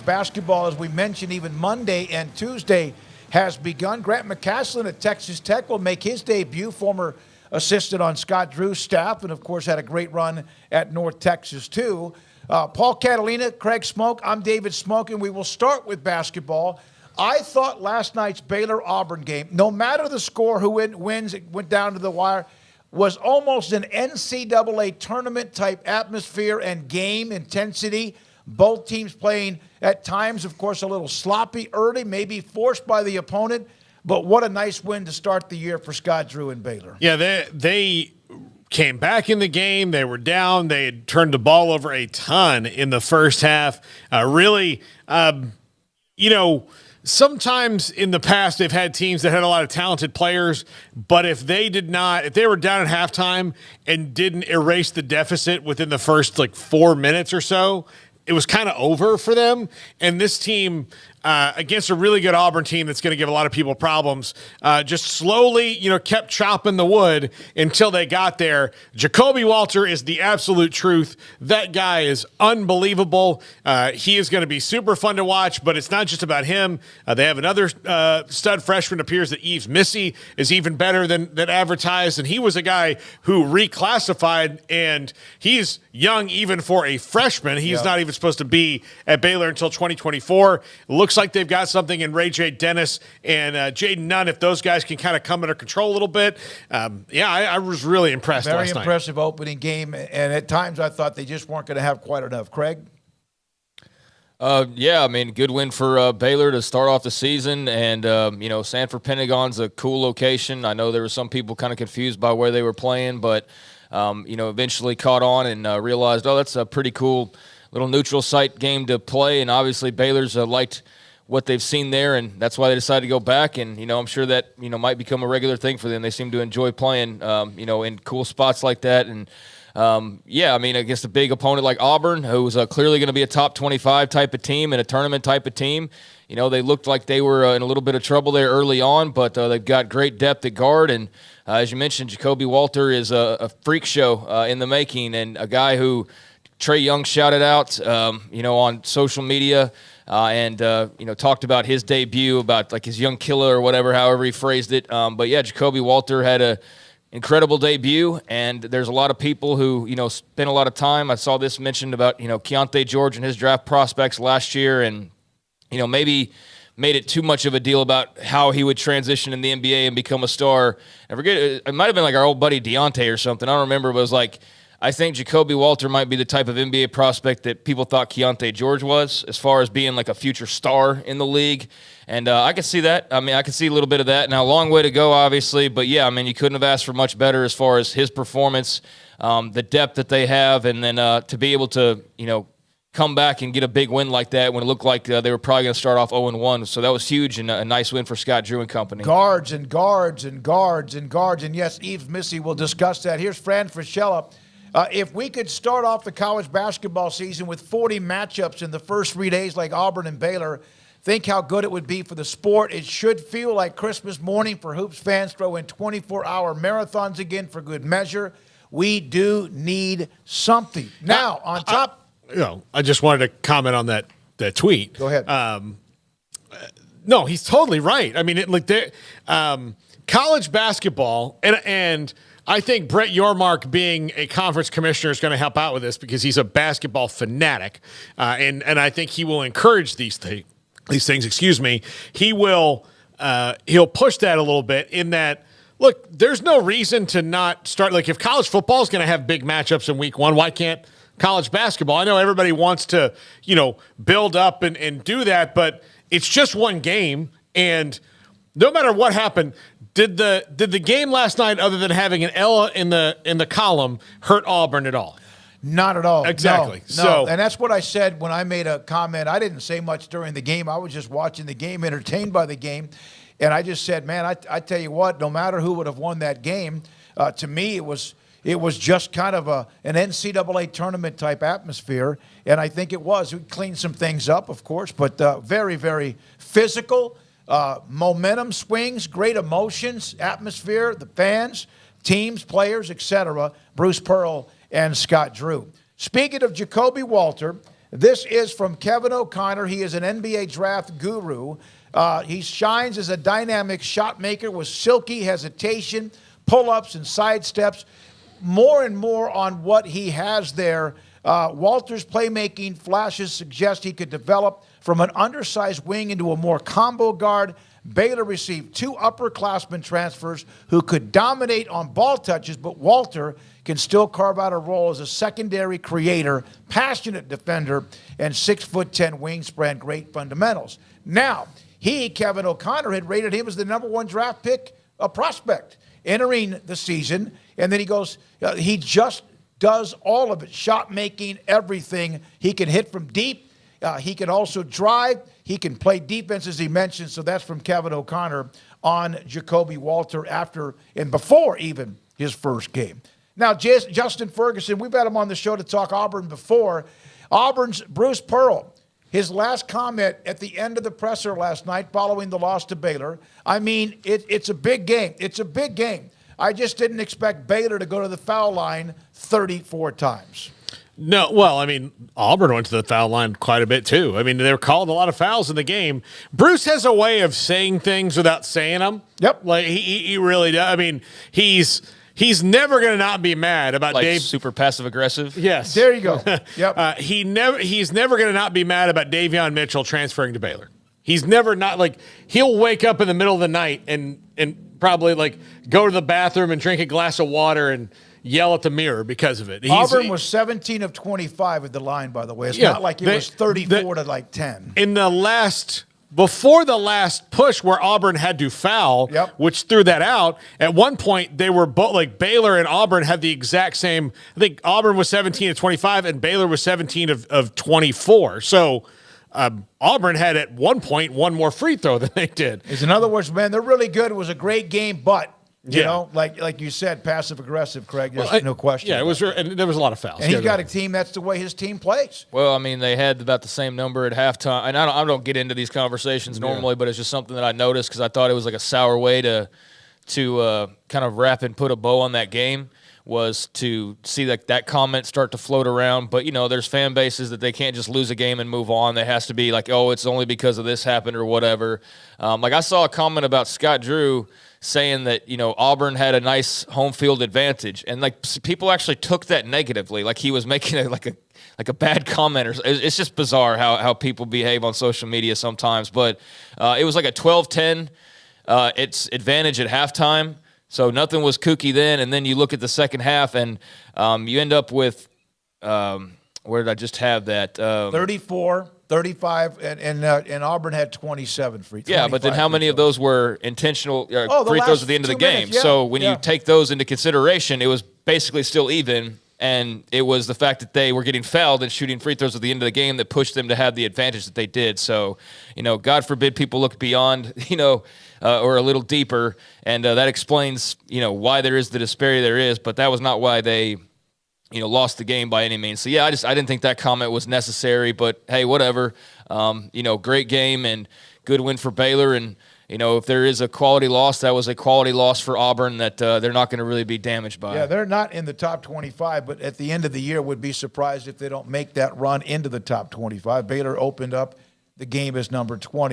basketball, as we mentioned, even Monday and Tuesday has begun. Grant McCaslin at Texas Tech will make his debut, former assistant on Scott Drew's staff, and, of course, had a great run at North Texas, too. Paul Catalina, Craig Smoak, I'm David Smoak, and we will start with basketball. I thought last night's Baylor-Auburn game, no matter the score, who wins, it went down to the wire, was almost an NCAA tournament-type atmosphere and game intensity. Both teams playing at times, of course, a little sloppy early, maybe forced by the opponent. But what a nice win to start the year for Scott Drew and Baylor. Yeah, they came back in the game. They were down. They had turned the ball over a ton in the first half. Sometimes in the past they've had teams that had a lot of talented players, but if they were down at halftime and didn't erase the deficit within the first 4 minutes or so, it was kind of over for them. And this team, against a really good Auburn team that's going to give a lot of people problems, just slowly, kept chopping the wood until they got there. Jacoby Walter is the absolute truth. That guy is unbelievable. He is going to be super fun to watch, but it's not just about him. They have another stud freshman. Appears that Yves Missy is even better than advertised, and he was a guy who reclassified, and he's young even for a freshman. He's not even supposed to be at Baylor until 2024. Looks like they've got something in Ray J. Dennis and Jaden Nunn. If those guys can kind of come under control a little bit, I was really impressed last night. Very impressive opening game, and at times I thought they just weren't going to have quite enough. Craig? Good win for Baylor to start off the season, and Sanford Pentagon's a cool location. I know there were some people kind of confused by where they were playing, but eventually caught on and realized, that's a pretty cool little neutral site game to play, and obviously Baylor's liked what they've seen there, and that's why they decided to go back, and, I'm sure that, might become a regular thing for them. They seem to enjoy playing, in cool spots like that, and, against a big opponent like Auburn, who's clearly going to be a top 25 type of team and a tournament type of team. They looked like they were in a little bit of trouble there early on, but they've got great depth at guard, and as you mentioned, Jacoby Walter is a freak show in the making, and a guy who Trey Young shouted out, on social media, and talked about his debut, about his young killer or whatever, however he phrased it. Jacoby Walter had a incredible debut, and there's a lot of people who, spent a lot of time. I saw this mentioned about, Keontae George and his draft prospects last year, and, maybe made it too much of a deal about how he would transition in the NBA and become a star. I forget, it might have been our old buddy Deontay or something. I don't remember, but it was I think Jacoby Walter might be the type of NBA prospect that people thought Keontae George was, as far as being a future star in the league. And I can see that. I can see a little bit of that. Now, a long way to go, obviously. But, you couldn't have asked for much better as far as his performance, the depth that they have, and then to be able to, come back and get a big win like that when it looked like they were probably going to start off 0-1. So that was huge and a nice win for Scott Drew and company. Guards and guards and guards and guards. And, yes, Yves Missy will discuss that. Here's Fran Fraschilla. If we could start off the college basketball season with 40 matchups in the first 3 days like Auburn and Baylor, think how good it would be for the sport. It should feel like Christmas morning for hoops fans. Throw in 24-hour marathons again for good measure. We do need something. Now, on top. I just wanted to comment on that tweet. Go ahead. No, he's totally right. College basketball, and I think Brett Yormark being a conference commissioner is going to help out with this because he's a basketball fanatic, and I think he will encourage these things. He will he'll push that a little bit in that. Look, there's no reason to not start. If college football is going to have big matchups in week one, why can't college basketball? I know everybody wants to build up and do that, but it's just one game, and no matter what happened. Did the game last night, other than having an L in the column, hurt Auburn at all? Not at all. Exactly. No. So, and that's what I said when I made a comment. I didn't say much during the game. I was just watching the game, entertained by the game. And I just said, man, I tell you what, no matter who would have won that game, to me it was just kind of an NCAA tournament type atmosphere. And I think it was. We cleaned some things up, of course, but very, very physical. Momentum swings, great emotions, atmosphere, the fans, teams, players, etc. Bruce Pearl and Scott Drew. Speaking of Jacoby Walter, This is from Kevin O'Connor. He is an NBA draft guru. He shines as a dynamic shot maker with silky hesitation, pull-ups, and sidesteps. More and more on what he has there. Walter's playmaking flashes suggest he could develop from an undersized wing into a more combo guard. Baylor received 2 upperclassmen transfers who could dominate on ball touches, but Walter can still carve out a role as a secondary creator, passionate defender, and 6'10" wingspan, great fundamentals. Now, Kevin O'Connor, had rated him as the #1 draft pick, a prospect, entering the season, and then he goes, he just does all of it, shot making, everything. He can hit from deep. He can also drive. He can play defense, as he mentioned. So that's from Kevin O'Connor on Jacoby Walter after and before even his first game. Now, Justin Ferguson, we've had him on the show to talk Auburn before. Auburn's Bruce Pearl, his last comment at the end of the presser last night following the loss to Baylor. I mean, it's a big game. It's a big game. I just didn't expect Baylor to go to the foul line 34 times. No, well, I mean, Auburn went to the foul line quite a bit too. I mean, they were calling a lot of fouls in the game. Bruce has a way of saying things without saying them. Yep. Like he really does. I mean, he's never going to not be mad about Like Dave. super passive aggressive. Yes. There you go. Yep. He's never going to not be mad about Davion Mitchell transferring to Baylor. He's never not like he'll wake up in the middle of the night and probably like go to the bathroom and drink a glass of water and yell at the mirror because of it. Auburn was 17 of 25 at the line, by the way. It's not like it was 34 to like 10. In before the last push where Auburn had to foul, which threw that out, at one point they were both like Baylor and Auburn had the exact same. I think Auburn was 17 of 25 and Baylor was 17 of 24. So Auburn had at one point one more free throw than they did. In other words, man, they're really good. It was a great game, but you know, like you said, passive aggressive, Craig. There's no question. Yeah, it was, and there was a lot of fouls. And he's got a team. That's the way his team plays. Well, I mean, they had about the same number at halftime, and I don't get into these conversations normally, but it's just something that I noticed because I thought it was like a sour way to kind of wrap and put a bow on that game. Was to see that comment start to float around. But, you know, there's fan bases that they can't just lose a game and move on. There has to be like, oh, it's only because of this happened or whatever. Like I saw a comment about Scott Drew saying that, you know, Auburn had a nice home field advantage. And, like, people actually took that negatively. Like he was making a bad comment. Or it's just bizarre how people behave on social media sometimes. But it was like a 12-10 it's advantage at halftime. So nothing was kooky then, and then you look at the second half, and you end up with where did I just have that? 34, 35, and Auburn had 27 free throws. Yeah, but then how many of those were intentional free throws at the end of the game? Minutes, yeah, so when you take those into consideration, it was basically still even, and it was the fact that they were getting fouled and shooting free throws at the end of the game that pushed them to have the advantage that they did. So, you know, God forbid people look beyond, you know, or a little deeper, and that explains, you know, why there is the disparity there is, but that was not why they, you know, lost the game by any means. So, yeah, I didn't think that comment was necessary, but, hey, whatever. You know, great game and good win for Baylor, and, you know, if there is a quality loss, that was a quality loss for Auburn that they're not going to really be damaged by. Yeah, they're not in the top 25, but at the end of the year would be surprised if they don't make that run into the top 25. Baylor opened up the game as number 20.